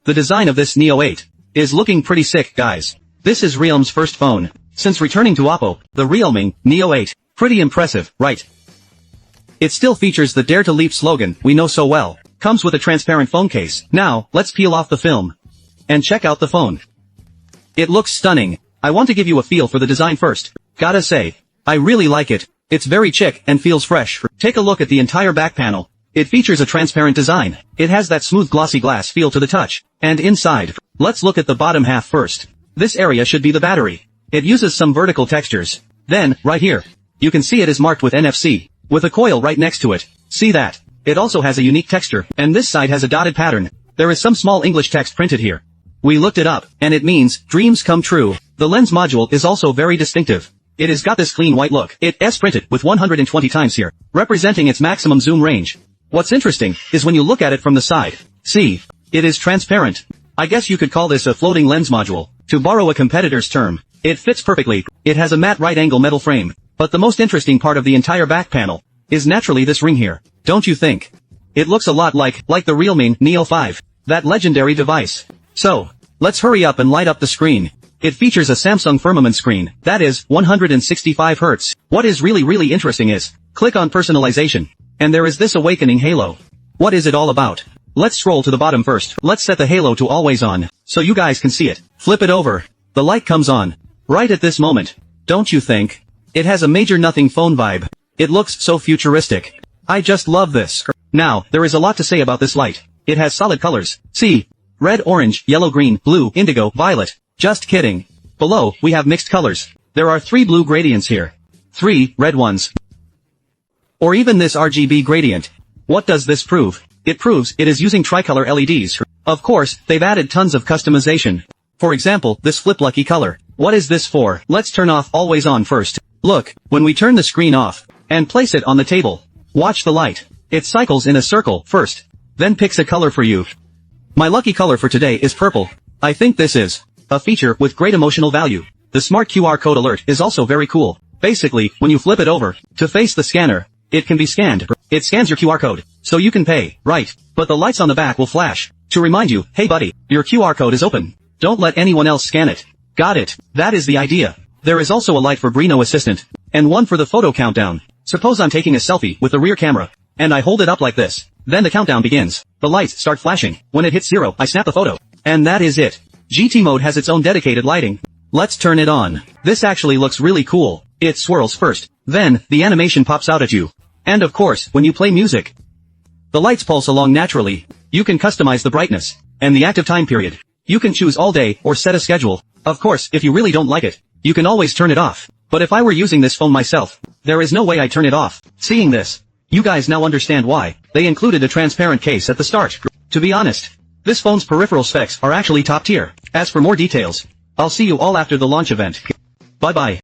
The design of this Neo 8 is looking pretty sick, guys. This is Realme's first phone since returning to Oppo, the realme Neo 8. Pretty impressive, right? It still features the Dare to Leap slogan we know so well. Comes with a transparent phone case. Now, let's peel off the film and check out the phone. It looks stunning. I want to give you a feel for the design first. Gotta say, I really like it. It's very chic and feels fresh. Take a look at the entire back panel. It features a transparent design. It has that smooth glossy glass feel to the touch. And inside, let's look at the bottom half first. This area should be the battery. It uses some vertical textures. Then, right here, you can see it is marked with NFC, with a coil right next to it. See that? It also has a unique texture, and this side has a dotted pattern. There is some small English text printed here. We looked it up, and it means, dreams come true. The lens module is also very distinctive. It has got this clean white look. It's printed with 120 times here, representing its maximum zoom range. What's interesting is when you look at it from the side. See, it is transparent. I guess you could call this a floating lens module, to borrow a competitor's term. It fits perfectly. It has a matte right-angle metal frame. But the most interesting part of the entire back panel is naturally this ring here. Don't you think? It looks a lot like the realme Neo8, that legendary device. So, let's hurry up and light up the screen. It features a Samsung firmament screen, that is, 165 Hz. What is really interesting is, click on personalization, and there is this awakening halo. What is it all about? Let's scroll to the bottom first. Let's set the halo to always on, so you guys can see it. Flip it over. The light comes on. Right at this moment. Don't you think? It has a major nothing phone vibe. It looks so futuristic. I just love this. Now, there is a lot to say about this light. It has solid colors. See? Red, orange, yellow, green, blue, indigo, violet. Just kidding. Below, we have mixed colors. There are 3 blue gradients here. 3 red ones. Or even this RGB gradient. What does this prove? It proves it is using tricolor LEDs. Of course, they've added tons of customization. For example, this flip lucky color. What is this for? Let's turn off always on first. Look, when we turn the screen off and place it on the table, watch the light. It cycles in a circle first, then picks a color for you. My lucky color for today is purple. I think this is a feature with great emotional value. The smart QR code alert is also very cool. Basically, when you flip it over to face the scanner, it can be scanned. It scans your QR code, so you can pay, right? But the lights on the back will flash to remind you, hey buddy, your QR code is open. Don't let anyone else scan it. Got it. That is the idea. There is also a light for Brino Assistant, and one for the photo countdown. Suppose I'm taking a selfie with the rear camera, and I hold it up like this. Then the countdown begins. The lights start flashing. When it hits 0, I snap the photo. And that is it. GT mode has its own dedicated lighting. Let's turn it on. This actually looks really cool. It swirls first. Then, the animation pops out at you. And of course, when you play music, the lights pulse along naturally. You can customize the brightness and the active time period. You can choose all day or set a schedule. Of course, if you really don't like it, you can always turn it off. But if I were using this phone myself, there is no way I'd turn it off. Seeing this, you guys now understand why they included a transparent case at the start. To be honest, this phone's peripheral specs are actually top tier. As for more details, I'll see you all after the launch event. Bye bye.